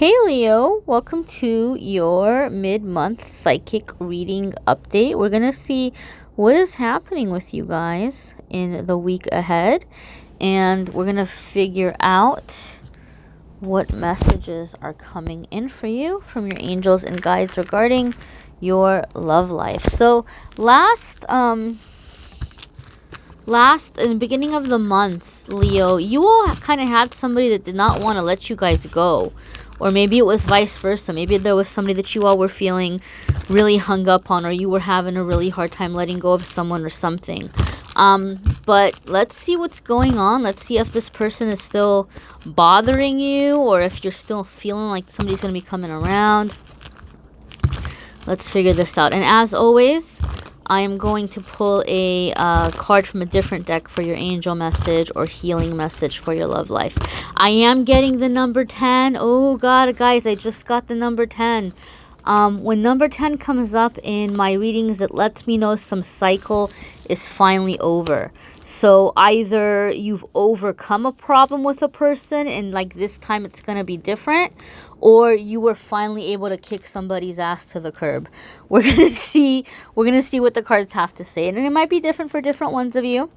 Hey Leo, welcome to your mid-month psychic reading update. We're going to see what is happening with you guys in the week ahead, and we're going to figure out what messages are coming in for you from your angels and guides regarding your love life. So last in the beginning of the month, Leo, you all kind of had somebody that did not want to let you guys go. Or maybe it was vice versa. Maybe there was somebody that you all were feeling really hung up on, or you were having a really hard time letting go of someone or something. But let's see what's going on. Let's see if this person is still bothering you, or if you're still feeling like somebody's going to be coming around. Let's figure this out. And as always, I am going to pull a card from a different deck for your angel message or healing message for your love life. I am getting the number 10. Oh, God, guys, I just got the number 10. When number 10 comes up in my readings, it lets me know some cycle is finally over. So either you've overcome a problem with a person and like this time it's going to be different, or you were finally able to kick somebody's ass to the curb. We're going to see what the cards have to say, and it might be different for different ones of you.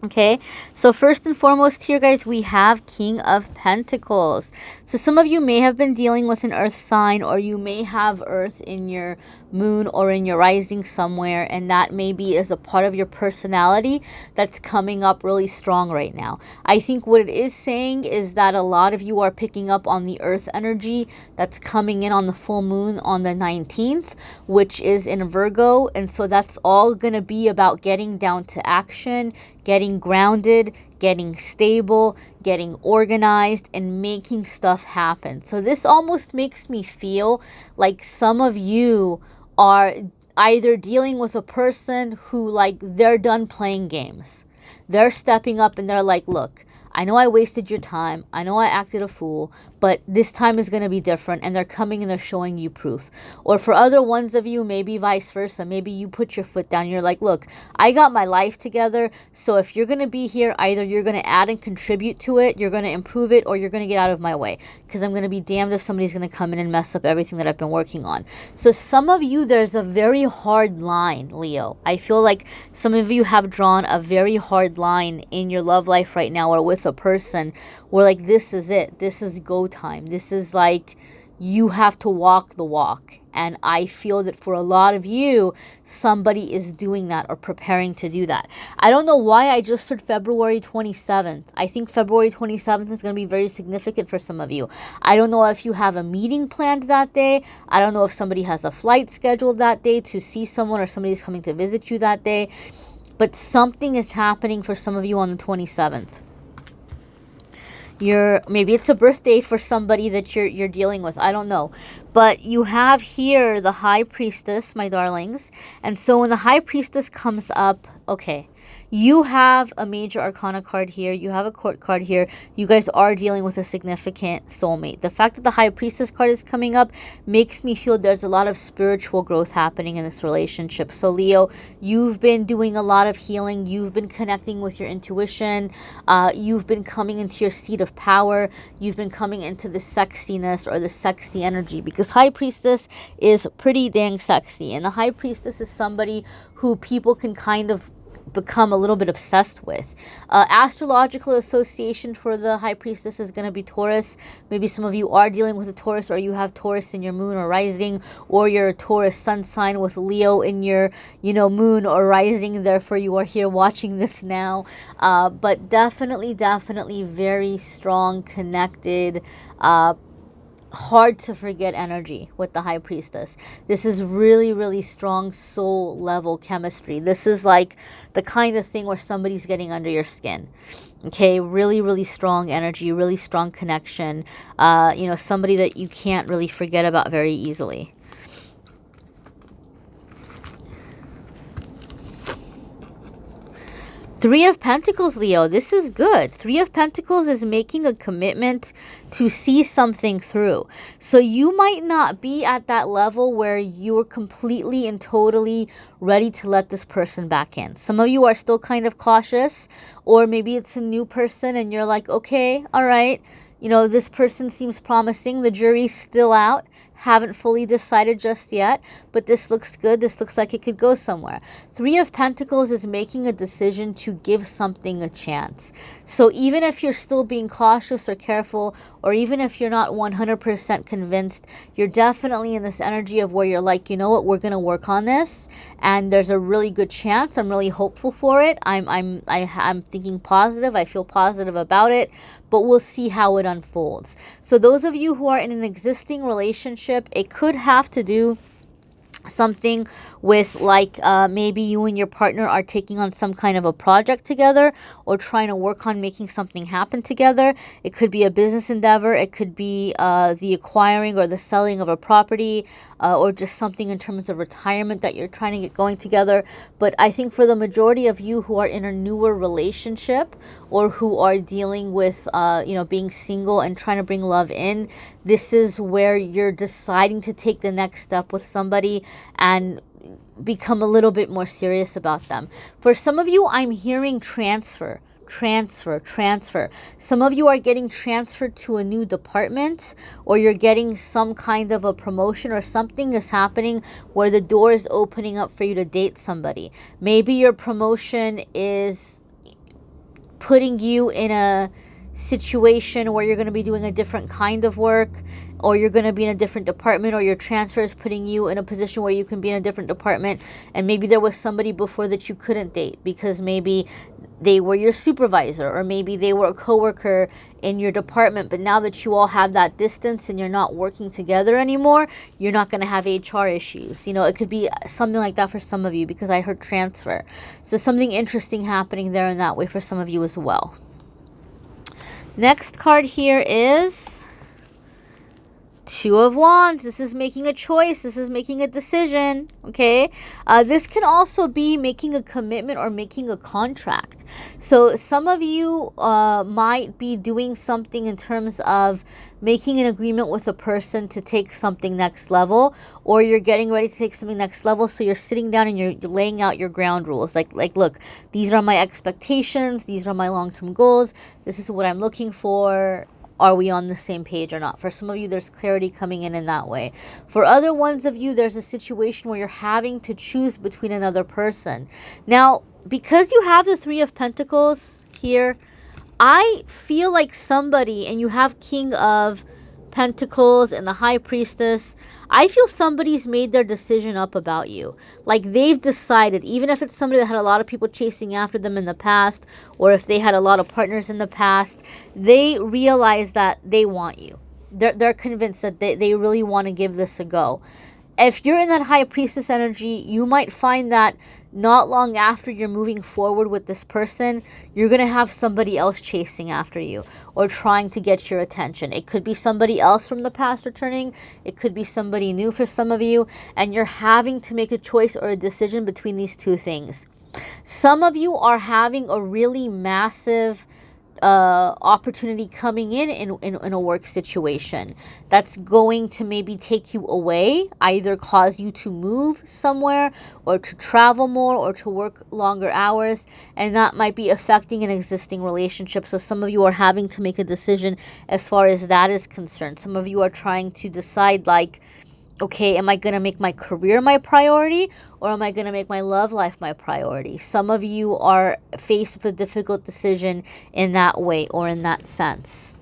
Okay, so first and foremost here, guys, we have King of Pentacles. So some of you may have been dealing with an earth sign, or you may have earth in your moon or in your rising somewhere, and that maybe is a part of your personality that's coming up really strong right now. I think what it is saying is that a lot of you are picking up on the earth energy that's coming in on the full moon on the 19th, which is in Virgo, and so that's all going to be about getting down to action, getting grounded, getting stable, getting organized, and making stuff happen. So this almost makes me feel like some of you are either dealing with a person who, like, they're done playing games. They're stepping up and they're like, look, I know I wasted your time. I know I acted a fool, but this time is going to be different, and they're coming and they're showing you proof. Or for other ones of you, maybe vice versa. Maybe you put your foot down. You're like, look, I got my life together, so if you're going to be here, either you're going to add and contribute to it, you're going to improve it, or you're going to get out of my way, because I'm going to be damned if somebody's going to come in and mess up everything that I've been working on. So some of you, there's a very hard line, Leo. I feel like some of you have drawn a very hard line in your love life right now, or with a person where, like, this is it. This is go time. This is like you have to walk the walk. And I feel that for a lot of you, somebody is doing that or preparing to do that. I don't know why I just heard February 27th. I think February 27th is going to be very significant for some of you. I don't know if you have a meeting planned that day. I don't know if somebody has a flight scheduled that day to see someone, or somebody's coming to visit you that day. But something is happening for some of you on the 27th. Maybe it's a birthday for somebody that you're dealing with. I don't know. But you have here the High Priestess, my darlings. And so when the High Priestess comes up, okay, you have a major arcana card here. You have a court card here. You guys are dealing with a significant soulmate. The fact that the High Priestess card is coming up makes me feel there's a lot of spiritual growth happening in this relationship. So Leo, you've been doing a lot of healing. You've been connecting with your intuition. You've been coming into your seat of power. You've been coming into the sexiness or the sexy energy, because High Priestess is pretty dang sexy. And the High Priestess is somebody who people can kind of become a little bit obsessed with. Astrological association for the High Priestess is going to be Taurus. Maybe some of you are dealing with a Taurus, or you have Taurus in your moon or rising, or you're a Taurus sun sign with Leo in your, moon or rising. Therefore, you are here watching this now. But definitely very strong, connected, hard to forget energy with the High Priestess. This is really strong soul level chemistry. This is like the kind of thing where somebody's getting under your skin. Okay, really strong energy, really strong connection. Somebody that you can't really forget about very easily. Three of Pentacles, Leo. This is good. Three of Pentacles is making a commitment to see something through. So you might not be at that level where you're completely and totally ready to let this person back in. Some of you are still kind of cautious, or maybe it's a new person and you're like, okay, all right, You know, this person seems promising. The jury's still out. Haven't fully decided just yet, but this looks good. This looks like it could go somewhere. Three of Pentacles is making a decision to give something a chance. So even if you're still being cautious or careful, or even if you're not 100% convinced, you're definitely in this energy of where you're like, you know what, we're going to work on this, and there's a really good chance. I'm really hopeful for it. I'm thinking positive. I feel positive about it, but we'll see how it unfolds. So those of you who are in an existing relationship, it could have to do something with like maybe you and your partner are taking on some kind of a project together, or trying to work on making something happen together. It could be a business endeavor. It could be the acquiring or the selling of a property, or just something in terms of retirement that you're trying to get going together. But I think for the majority of you who are in a newer relationship, or who are dealing with being single and trying to bring love in, this is where you're deciding to take the next step with somebody and become a little bit more serious about them. For some of you, I'm hearing transfer. Some of you are getting transferred to a new department, or you're getting some kind of a promotion, or something is happening where the door is opening up for you to date somebody. Maybe your promotion is putting you in a situation where you're going to be doing a different kind of work, or you're going to be in a different department, or your transfer is putting you in a position where you can be in a different department. And maybe there was somebody before that you couldn't date because maybe they were your supervisor, or maybe they were a coworker in your department. But now that you all have that distance and you're not working together anymore, you're not going to have HR issues. You know, it could be something like that for some of you, because I heard transfer. So something interesting happening there in that way for some of you as well. Next card here is Two of Wands. This is making a choice. This is making a decision. Okay. This can also be making a commitment or making a contract. So some of you might be doing something in terms of making an agreement with a person to take something next level, or you're getting ready to take something next level. So you're sitting down and you're laying out your ground rules. Like, look, these are my expectations. These are my long-term goals. This is what I'm looking for. Are we on the same page or not? For some of you, there's clarity coming in that way. For other ones of you, there's a situation where you're having to choose between another person. Now, because you have the Three of Pentacles here, I feel like somebody, and you have King of Pentacles and the High Priestess, I feel somebody's made their decision up about you. Like they've decided, even if it's somebody that had a lot of people chasing after them in the past, or if they had a lot of partners in the past, they realize that they want you. They're convinced that they really want to give this a go. If you're in that High Priestess energy, you might find that not long after you're moving forward with this person, you're going to have somebody else chasing after you or trying to get your attention. It could be somebody else from the past returning. It could be somebody new for some of you. And you're having to make a choice or a decision between these two things. Some of you are having a really massive opportunity coming in a work situation that's going to maybe take you away, either cause you to move somewhere or to travel more or to work longer hours, and that might be affecting an existing relationship. So some of you are having to make a decision as far as that is concerned. Some of you are trying to decide, like, okay, am I going to make my career my priority, or am I going to make my love life my priority? Some of you are faced with a difficult decision in that way or in that sense.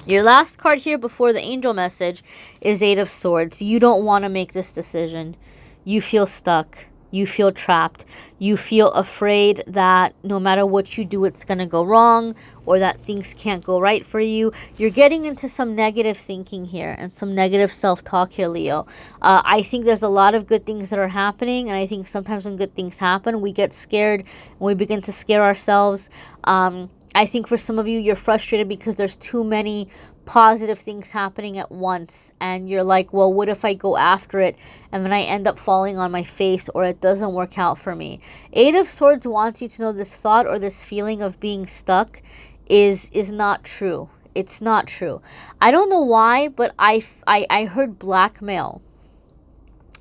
Your last card here before the angel message is Eight of Swords. You don't want to make this decision. You feel stuck. You feel trapped. You feel afraid that no matter what you do, it's going to go wrong, or that things can't go right for you. You're getting into some negative thinking here and some negative self-talk here, Leo. I think there's a lot of good things that are happening, and I think sometimes when good things happen, we get scared and we begin to scare ourselves. I think for some of you, you're frustrated because there's too many positive things happening at once, and you're like, well, what if I go after it and then I end up falling on my face, or it doesn't work out for me? Eight of Swords wants you to know this thought or this feeling of being stuck is not true. It's not true. I don't know why, but I heard blackmail.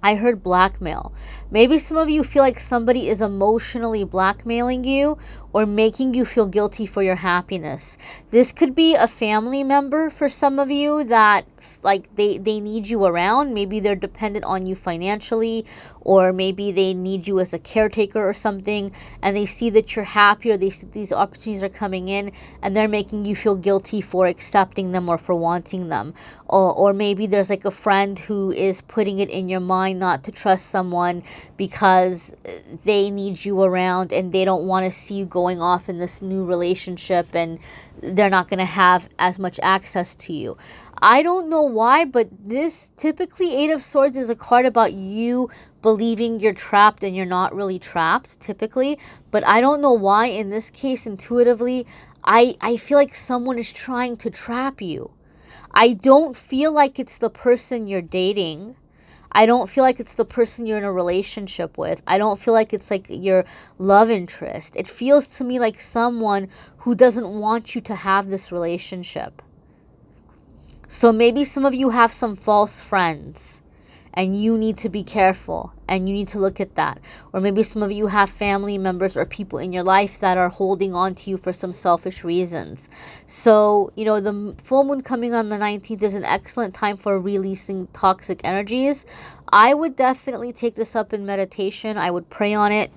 I heard blackmail. Maybe some of you feel like somebody is emotionally blackmailing you or making you feel guilty for your happiness. This could be a family member for some of you that like they need you around. Maybe they're dependent on you financially, or maybe they need you as a caretaker or something, and they see that you're happy, or they see these opportunities are coming in and they're making you feel guilty for accepting them or for wanting them. Or maybe there's like a friend who is putting it in your mind not to trust someone because they need you around and they don't want to see you going off in this new relationship, and they're not going to have as much access to you. I don't know why, but this typically Eight of Swords is a card about you believing you're trapped and you're not really trapped typically. But I don't know why in this case intuitively, I feel like someone is trying to trap you. I don't feel like it's the person you're dating. I don't feel like it's the person you're in a relationship with. I don't feel like it's like your love interest. It feels to me like someone who doesn't want you to have this relationship. So maybe some of you have some false friends and you need to be careful and you need to look at that. Or maybe some of you have family members or people in your life that are holding on to you for some selfish reasons. So, you know, the full moon coming on the 19th is an excellent time for releasing toxic energies. I would definitely take this up in meditation. I would pray on it.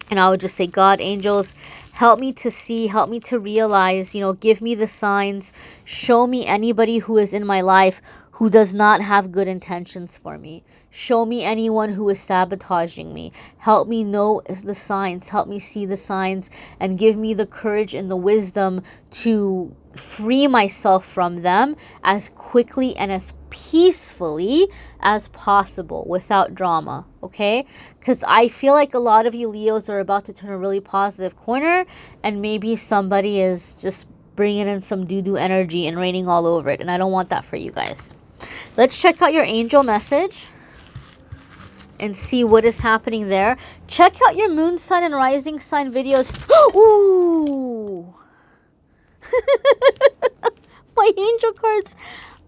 And I would just say, God, angels, help me to see, help me to realize, you know, give me the signs, show me anybody who is in my life who does not have good intentions for me. Show me anyone who is sabotaging me. Help me know the signs, help me see the signs, and give me the courage and the wisdom to free myself from them as quickly and as peacefully as possible without drama, okay? Because I feel like a lot of you Leos are about to turn a really positive corner, and maybe somebody is just bringing in some doo-doo energy and raining all over it, and I don't want that for you guys. Let's check out your angel message and see what is happening there. Check out your moon sign and rising sign videos. Ooh! My angel cards.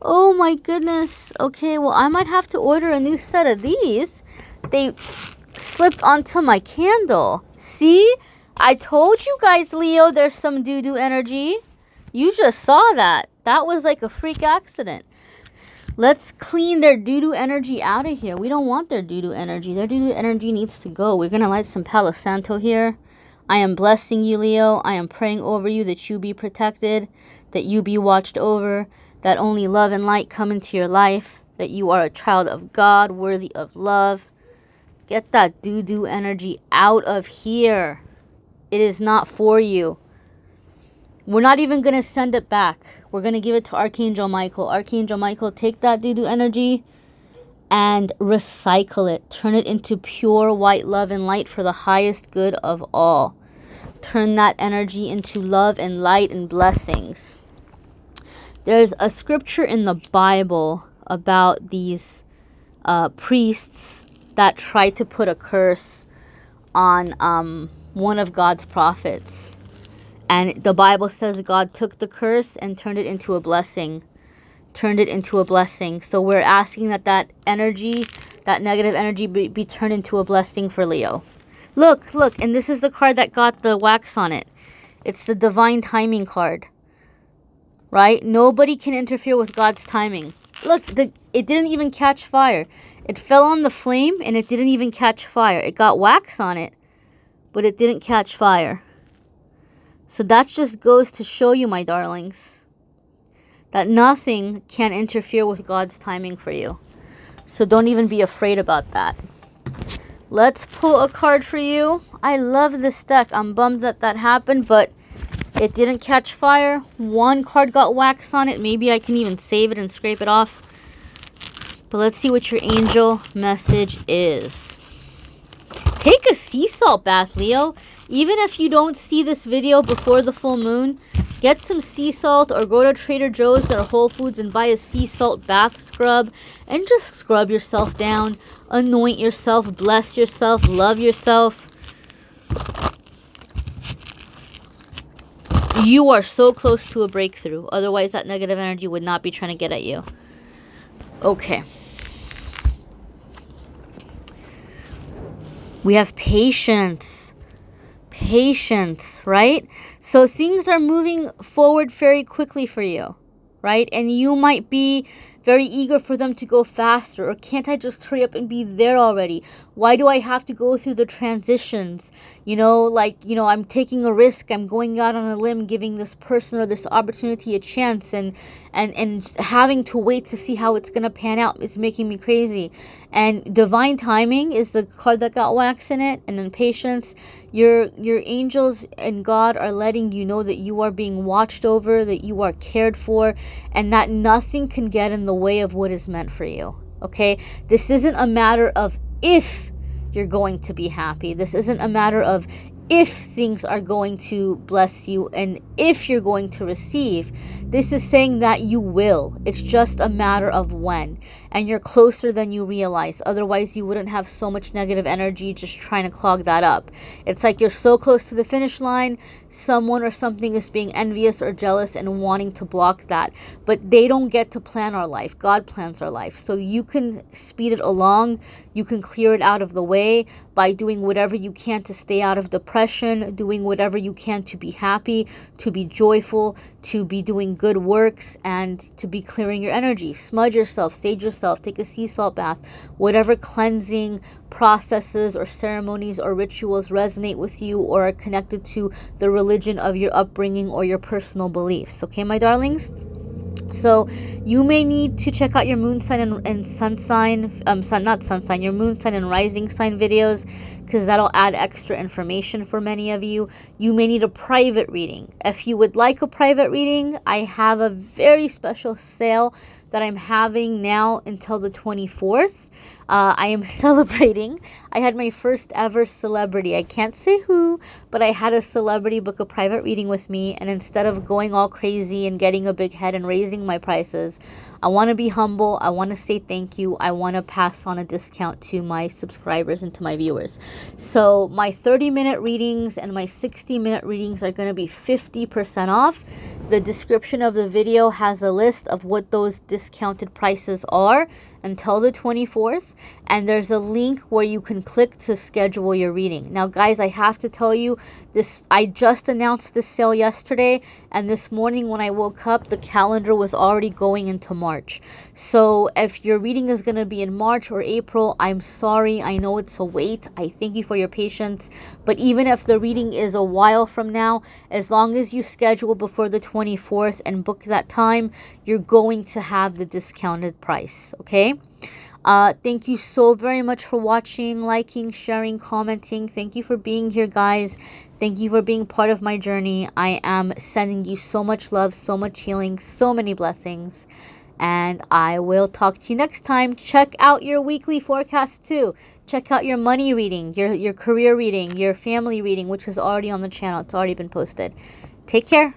Oh my goodness. Okay, well, I might have to order a new set of these. They slipped onto my candle. See? I told you guys, Leo, there's some doo-doo energy. You just saw that. That was like a freak accident. Let's clean their doo-doo energy out of here. We don't want their doo-doo energy. Their doo-doo energy needs to go. We're going to light some Palo Santo here. I am blessing you, Leo. I am praying over you that you be protected, that you be watched over, that only love and light come into your life, that you are a child of God, worthy of love. Get that doo-doo energy out of here. It is not for you. We're not even going to send it back. We're going to give it to Archangel Michael. Archangel Michael, take that doo-doo energy and recycle it. Turn it into pure white love and light for the highest good of all. Turn that energy into love and light and blessings. There's a scripture in the Bible about these priests that tried to put a curse on one of God's prophets. And the Bible says God took the curse and turned it into a blessing. Turned it into a blessing. So we're asking that energy, that negative energy be turned into a blessing for Leo. Look, and this is the card that got the wax on it. It's the divine timing card. Right? Nobody can interfere with God's timing. Look, it didn't even catch fire. It fell on the flame and it didn't even catch fire. It got wax on it, but it didn't catch fire. So that just goes to show you, my darlings, that nothing can interfere with God's timing for you. So don't even be afraid about that. Let's pull a card for you. I love this deck. I'm bummed that happened, but it didn't catch fire. One card got wax on it. Maybe I can even save it and scrape it off. But let's see what your angel message is. Take a sea salt bath, Leo. Even if you don't see this video before the full moon, get some sea salt or go to Trader Joe's or Whole Foods and buy a sea salt bath scrub and just scrub yourself down, anoint yourself, bless yourself, love yourself. You are so close to a breakthrough. Otherwise, that negative energy would not be trying to get at you. Okay. We have patience. Patience, right? So things are moving forward very quickly for you, right? And you might be very eager for them to go faster, or can't I just hurry up and be there already? Why do I have to go through the transitions? I'm taking a risk, I'm going out on a limb, giving this person or this opportunity a chance, and having to wait to see how it's gonna pan out is making me crazy. And divine timing is the card that got wax in it. And then patience, your angels and God are letting you know that you are being watched over, that you are cared for, and that nothing can get in the way of what is meant for you. Okay, this isn't a matter of if you're going to be happy. This isn't a matter of if things are going to bless you and if you're going to receive. This is saying that you will. It's just a matter of when. And you're closer than you realize. Otherwise, you wouldn't have so much negative energy just trying to clog that up. It's like you're so close to the finish line, someone or something is being envious or jealous and wanting to block that. But they don't get to plan our life. God plans our life. So you can speed it along. You can clear it out of the way by doing whatever you can to stay out of depression, doing whatever you can to be happy, to be joyful, to be doing good works, and to be clearing your energy. Smudge yourself, sage yourself, take a sea salt bath, whatever cleansing processes or ceremonies or rituals resonate with you or are connected to the religion of your upbringing or your personal beliefs. Okay, my darlings? So you may need to check out your moon sign and sun sign, not sun sign, your moon sign and rising sign videos, because that'll add extra information for many of you. You may need a private reading. If you would like a private reading, I have a very special sale that I'm having now until the 24th. I am celebrating. I had my first ever celebrity. I can't say who, but I had a celebrity book a private reading with me. And instead of going all crazy and getting a big head and raising my prices, I want to be humble. I want to say thank you. I want to pass on a discount to my subscribers and to my viewers. So my 30-minute readings and my 60-minute readings are going to be 50% off. The description of the video has a list of what those discounted prices are until the 24th, and there's a link where you can click to schedule your reading. Now guys, I have to tell you this, I just announced this sale yesterday, and this morning when I woke up, the calendar was already going into March. So if your reading is going to be in March or April, I'm sorry. I know it's a wait. I thank you for your patience, but even if the reading is a while from now, as long as you schedule before the 24th and book that time, you're going to have the discounted price. Okay. Thank you so very much for watching, liking, sharing, commenting. Thank you for being here, guys. Thank you for being part of my journey. I am sending you so much love, so much healing, so many blessings. And I will talk to you next time. Check out your weekly forecast too. Check out your money reading, your career reading, your family reading, which is already on the channel. It's already been posted. Take care.